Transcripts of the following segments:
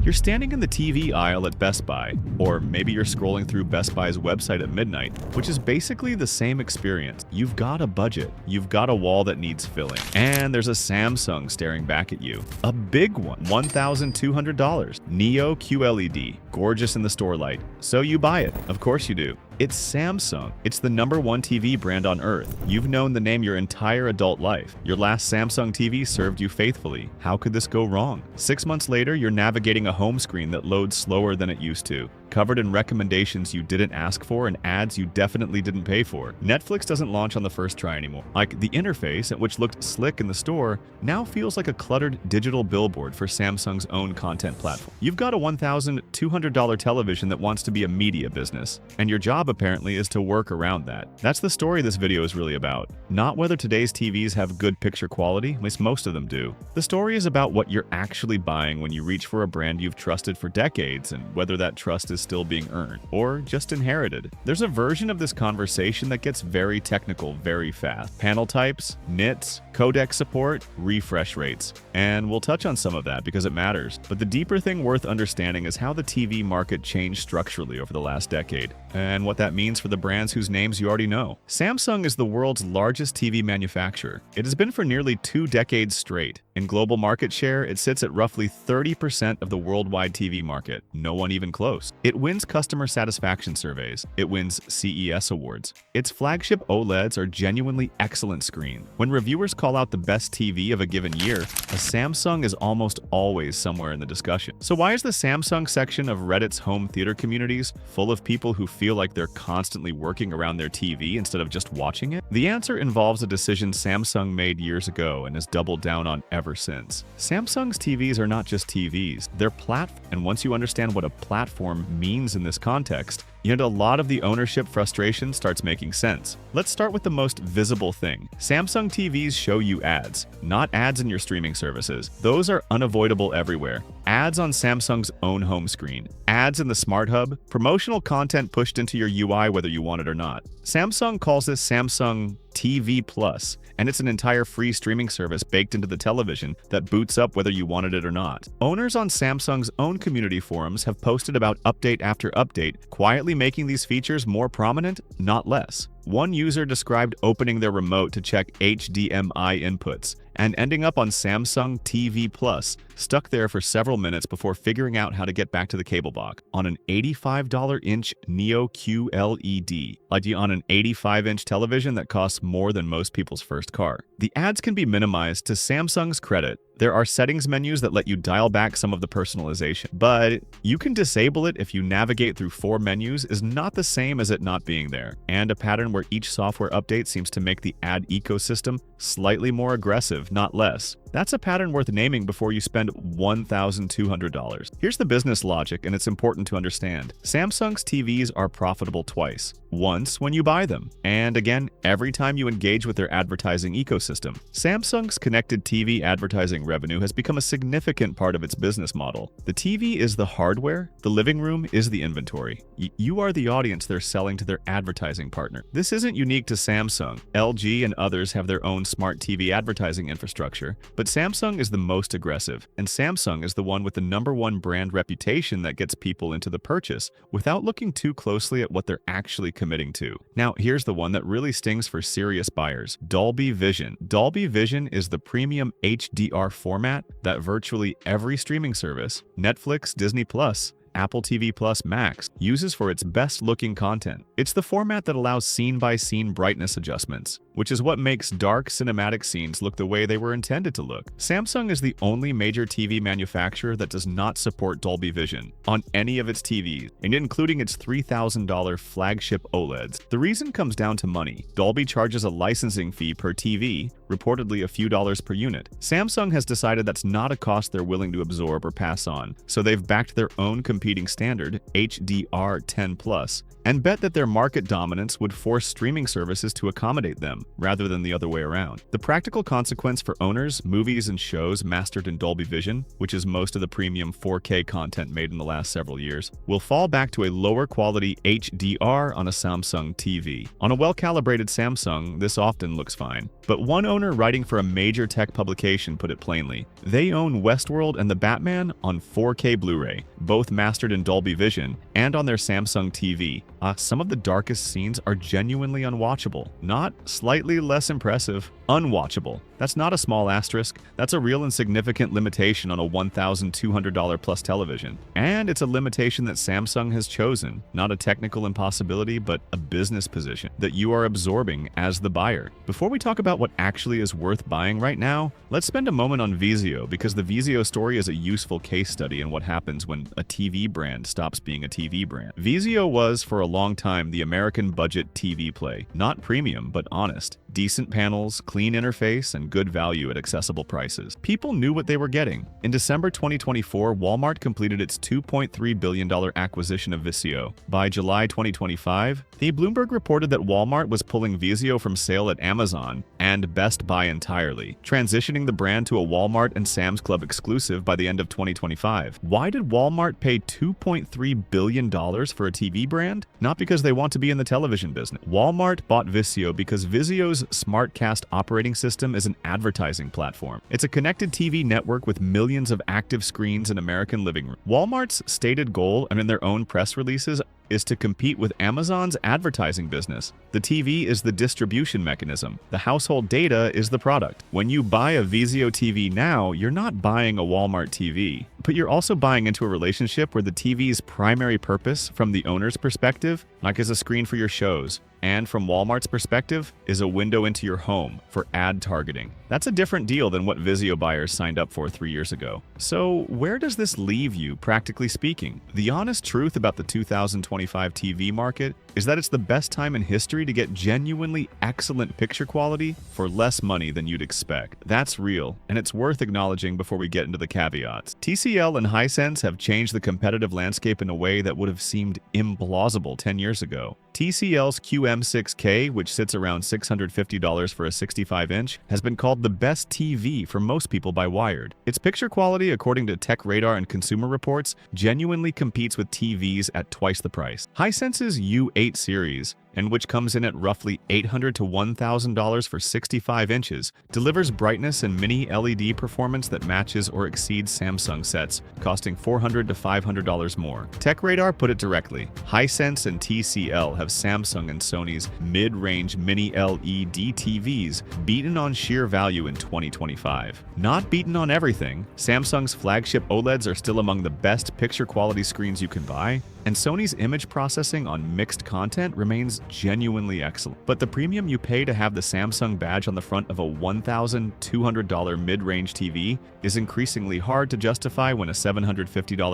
You're standing in the TV aisle at Best Buy, or maybe you're scrolling through Best Buy's website at midnight, which is basically the same experience. You've got a budget, you've got a wall that needs filling, and there's a Samsung staring back at you. A big one, $1,200, Neo QLED, gorgeous in the store light. So you buy it, of course you do. It's Samsung. It's the #1 TV brand on earth. You've known the name your entire adult life. Your last Samsung TV served you faithfully. How could this go wrong? 6 months later, you're navigating a home screen that loads slower than it used to, covered in recommendations you didn't ask for and ads you definitely didn't pay for. Netflix doesn't launch on the first try anymore. Like, the interface, which looked slick in the store, now feels like a cluttered digital billboard for Samsung's own content platform. You've got a $1,200 television that wants to be a media business, and your job apparently is to work around that. That's the story this video is really about. Not whether today's TVs have good picture quality, at least most of them do. The story is about what you're actually buying when you reach for a brand you've trusted for decades, and whether that trust is still being earned, or just inherited. There's a version of this conversation that gets very technical very fast. Panel types, nits, codec support, refresh rates. And we'll touch on some of that because it matters. But the deeper thing worth understanding is how the TV market changed structurally over the last decade, and what that means for the brands whose names you already know. Samsung is the world's largest TV manufacturer. It has been for nearly 2 decades straight. In global market share, it sits at roughly 30% of the worldwide TV market. No one even close. It wins customer satisfaction surveys. It wins CES awards. Its flagship OLEDs are genuinely excellent screens. When reviewers call out the best TV of a given year, a Samsung is almost always somewhere in the discussion. So why is the Samsung section of Reddit's home theater communities full of people who feel like they're constantly working around their TV instead of just watching it? The answer involves a decision Samsung made years ago and has doubled down on ever since. Samsung's TVs are not just TVs, they're platforms. And once you understand what a platform means in this context, a lot of the ownership frustration starts making sense. Let's start with the most visible thing. Samsung TVs show you ads, not ads in your streaming services. Those are unavoidable everywhere. Ads on Samsung's own home screen, ads in the Smart Hub, promotional content pushed into your UI whether you want it or not. Samsung calls this Samsung TV Plus, and it's an entire free streaming service baked into the television that boots up whether you wanted it or not. Owners on Samsung's own community forums have posted about update after update, quietly making these features more prominent, not less. One user described opening their remote to check HDMI inputs and ending up on Samsung TV Plus, stuck there for several minutes before figuring out how to get back to the cable box on an $85-inch Neo QLED, like on an 85-inch television that costs more than most people's first car. The ads can be minimized. To Samsung's credit, there are settings menus that let you dial back some of the personalization, but you can disable it if you navigate through 4 menus is not the same as it not being there, and a pattern where each software update seems to make the ad ecosystem slightly more aggressive, not less. That's a pattern worth naming before you spend $1,200. Here's the business logic, and it's important to understand. Samsung's TVs are profitable twice. Once when you buy them, and again every time you engage with their advertising ecosystem. Samsung's connected TV advertising revenue has become a significant part of its business model. The TV is the hardware, the living room is the inventory. You are the audience they're selling to their advertising partner. This isn't unique to Samsung. LG and others have their own smart TV advertising infrastructure, but Samsung is the most aggressive, and Samsung is the one with the #1 brand reputation that gets people into the purchase without looking too closely at what they're actually committing to. Now, here's the one that really stings for serious buyers: Dolby Vision. Dolby Vision is the premium HDR format that virtually every streaming service, Netflix, Disney Plus, Apple TV Plus Max, uses for its best-looking content. It's the format that allows scene-by-scene brightness adjustments, which is what makes dark cinematic scenes look the way they were intended to look. Samsung is the only major TV manufacturer that does not support Dolby Vision on any of its TVs, and including its $3,000 flagship OLEDs. The reason comes down to money. Dolby charges a licensing fee per TV, reportedly a few dollars per unit. Samsung has decided that's not a cost they're willing to absorb or pass on, so they've backed their own competing competing standard, HDR10+, and bet that their market dominance would force streaming services to accommodate them, rather than the other way around. The practical consequence for owners, movies and shows mastered in Dolby Vision, which is most of the premium 4K content made in the last several years, will fall back to a lower quality HDR on a Samsung TV. On a well-calibrated Samsung, this often looks fine. But one owner writing for a major tech publication put it plainly. They own Westworld and the Batman on 4K Blu-ray, both mastered in Dolby Vision, and on their Samsung TV. Some of the darkest scenes are genuinely unwatchable. Not slightly less impressive, unwatchable. That's not a small asterisk. That's a real and significant limitation on a $1,200 plus television. And it's a limitation that Samsung has chosen, not a technical impossibility, but a business position that you are absorbing as the buyer. Before we talk about what actually is worth buying right now, let's spend a moment on Vizio, because the Vizio story is a useful case study in what happens when a TV brand stops being a TV brand. Vizio was, for a long time, the American budget TV play. Not premium, but honest. Decent panels, clean interface, and good value at accessible prices. People knew what they were getting. In December 2024, Walmart completed its $2.3 billion acquisition of Vizio. By July 2025, Bloomberg reported that Walmart was pulling Vizio from sale at Amazon and Best Buy entirely, transitioning the brand to a Walmart and Sam's Club exclusive by the end of 2025. Why did Walmart pay $2.3 billion for a TV brand? Not because they want to be in the television business. Walmart bought Vizio because Vizio's SmartCast operating system is an advertising platform. It's a connected TV network with millions of active screens in American living rooms. Walmart's stated goal, and in their own press releases, is to compete with Amazon's advertising business. The TV is the distribution mechanism. The household data is the product. When you buy a Vizio TV now, you're not buying a Walmart TV, but you're also buying into a relationship where the TV's primary purpose, from the owner's perspective, like as a screen for your shows, and from Walmart's perspective, is a window into your home for ad targeting. That's a different deal than what Vizio buyers signed up for 3 years ago. So where does this leave you, practically speaking? The honest truth about the 2025 TV market is that it's the best time in history to get genuinely excellent picture quality for less money than you'd expect. That's real, and it's worth acknowledging before we get into the caveats. TCL and Hisense have changed the competitive landscape in a way that would have seemed implausible 10 years ago. TCL's QM6K, which sits around $650 for a 65-inch, has been called the best TV for most people by Wired. Its picture quality, according to Tech Radar and Consumer Reports, genuinely competes with TVs at twice the price. Hisense's U8 series, and which comes in at roughly $800 to $1,000 for 65 inches, delivers brightness and mini LED performance that matches or exceeds Samsung sets, costing $400 to $500 more. TechRadar put it directly: Hisense and TCL have Samsung and Sony's mid-range mini LED TVs beaten on sheer value in 2025. Not beaten on everything, Samsung's flagship OLEDs are still among the best picture quality screens you can buy, and Sony's image processing on mixed content remains genuinely excellent. But the premium you pay to have the Samsung badge on the front of a $1,200 mid-range TV is increasingly hard to justify when a $750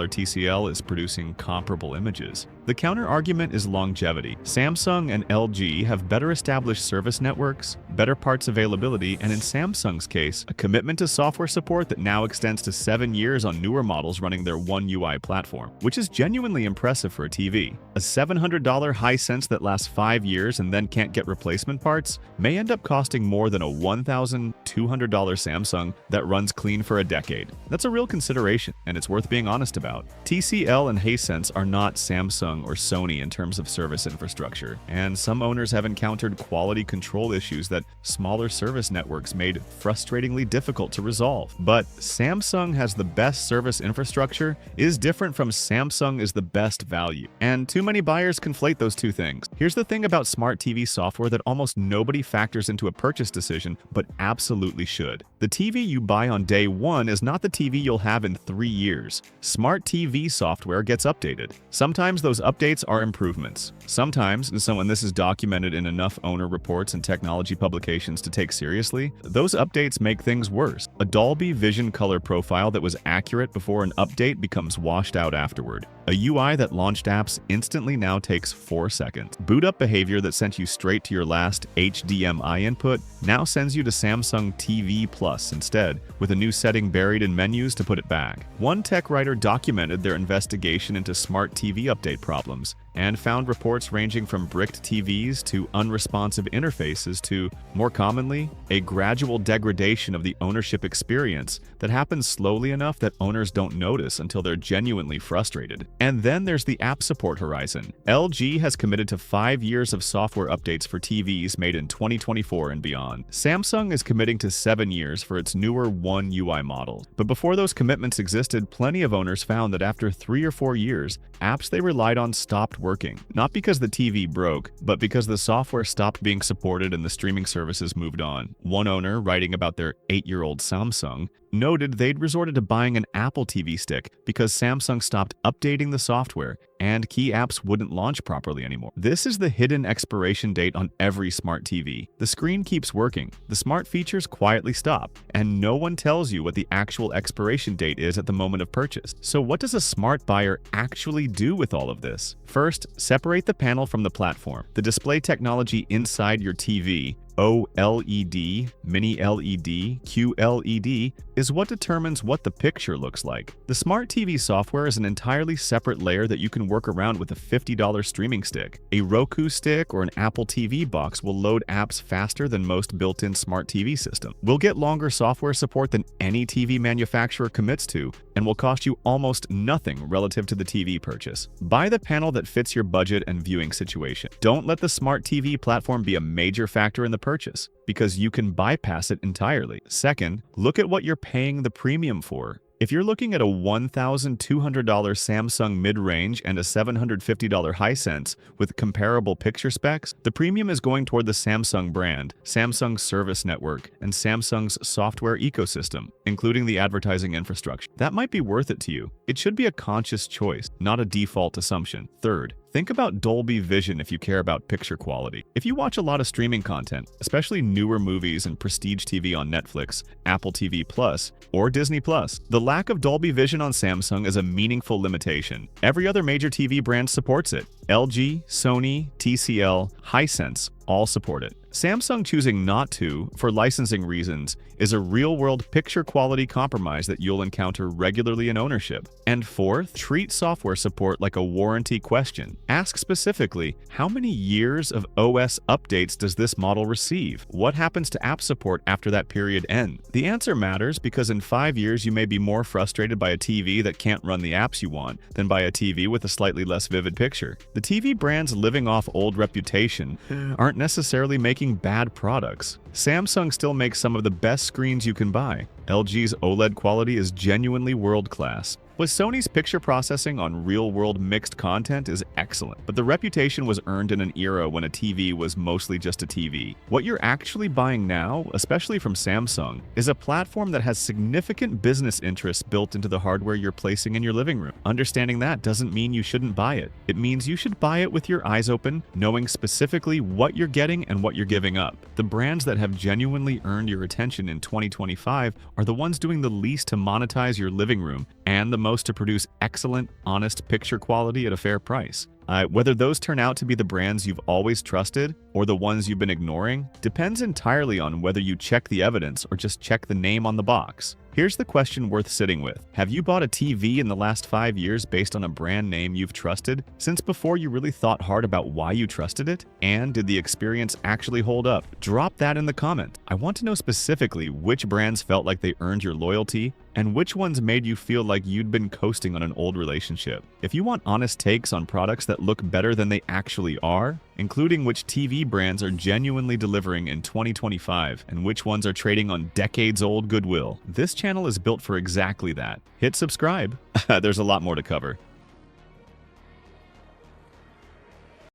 TCL is producing comparable images. The counter-argument is longevity. Samsung and LG have better established service networks, better parts availability, and in Samsung's case, a commitment to software support that now extends to 7 years on newer models running their One UI platform, which is genuinely impressive for a TV. A $700 Hisense that lasts 5 years and then can't get replacement parts may end up costing more than a $1,200 Samsung that runs clean for a decade. That's a real consideration, and it's worth being honest about. TCL and Hisense are not Samsung or Sony in terms of service infrastructure, and some owners have encountered quality control issues that smaller service networks made frustratingly difficult to resolve. But Samsung has the best service infrastructure is different from Samsung is the best value, and too many buyers conflate those two things. Here's the thing about smart TV software that almost nobody factors into a purchase decision, but absolutely should. The TV you buy on day one is not the TV you'll have in 3 years. Smart TV software gets updated. Sometimes those updates are improvements. Sometimes, and this is documented in enough owner reports and technology publications, specifications to take seriously, those updates make things worse. A Dolby Vision color profile that was accurate before an update becomes washed out afterward. A UI that launched apps instantly now takes 4 seconds. Boot up behavior that sent you straight to your last HDMI input now sends you to Samsung TV Plus instead, with a new setting buried in menus to put it back. One tech writer documented their investigation into smart TV update problems and found reports ranging from bricked TVs to unresponsive interfaces to, more commonly, a gradual degradation of the ownership experience that happens slowly enough that owners don't notice until they're genuinely frustrated. And then there's the app support horizon. LG has committed to 5 years of software updates for TVs made in 2024 and beyond. Samsung is committing to 7 years for its newer One UI models. But before those commitments existed, plenty of owners found that after 3 or 4 years, apps they relied on stopped working. Not because the TV broke, but because the software stopped being supported and the streaming services moved on. One owner, writing about their 8-year-old Samsung, noted they'd resorted to buying an Apple TV stick because Samsung stopped updating the software and key apps wouldn't launch properly anymore. This is the hidden expiration date on every smart TV. The screen keeps working, the smart features quietly stop, and no one tells you what the actual expiration date is at the moment of purchase. So what does a smart buyer actually do with all of this? First, separate the panel from the platform. The display technology inside your TV, OLED, Mini LED, QLED, is what determines what the picture looks like. The smart TV software is an entirely separate layer that you can work around with a $50 streaming stick. A Roku stick or an Apple TV box will load apps faster than most built-in smart TV systems. Will get longer software support than any TV manufacturer commits to, and will cost you almost nothing relative to the TV purchase. Buy the panel that fits your budget and viewing situation. Don't let the smart TV platform be a major factor in the purchase, because you can bypass it entirely. Second, look at what you're paying the premium for. If you're looking at a $1,200 Samsung mid-range and a $750 Hisense with comparable picture specs, the premium is going toward the Samsung brand, Samsung's service network, and Samsung's software ecosystem, including the advertising infrastructure. That might be worth it to you. It should be a conscious choice, not a default assumption. Third, think about Dolby Vision if you care about picture quality. If you watch a lot of streaming content, especially newer movies and prestige TV on Netflix, Apple TV Plus, or Disney Plus, the lack of Dolby Vision on Samsung is a meaningful limitation. Every other major TV brand supports it. LG, Sony, TCL, Hisense all support it. Samsung choosing not to, for licensing reasons, is a real-world picture quality compromise that you'll encounter regularly in ownership. And fourth, treat software support like a warranty question. Ask specifically, how many years of OS updates does this model receive? What happens to app support after that period ends? The answer matters because in 5 years you may be more frustrated by a TV that can't run the apps you want than by a TV with a slightly less vivid picture. The TV brands living off old reputation aren't necessarily making bad products. Samsung still makes some of the best screens you can buy. LG's OLED quality is genuinely world-class. With Sony's picture processing on real-world mixed content is excellent, but the reputation was earned in an era when a TV was mostly just a TV. What you're actually buying now, especially from Samsung, is a platform that has significant business interests built into the hardware you're placing in your living room. Understanding that doesn't mean you shouldn't buy it. It means you should buy it with your eyes open, knowing specifically what you're getting and what you're giving up. The brands that have genuinely earned your attention in 2025 are the ones doing the least to monetize your living room and the most to produce excellent, honest picture quality at a fair price. Whether those turn out to be the brands you've always trusted or the ones you've been ignoring depends entirely on whether you check the evidence or just check the name on the box. Here's the question worth sitting with. Have you bought a TV in the last 5 years based on a brand name you've trusted since before you really thought hard about why you trusted it? And did the experience actually hold up? Drop that in the comments. I want to know specifically which brands felt like they earned your loyalty and which ones made you feel like you'd been coasting on an old relationship. If you want honest takes on products that look better than they actually are, including which TV brands are genuinely delivering in 2025 and which ones are trading on decades-old goodwill, this channel is built for exactly that. Hit subscribe. There's a lot more to cover.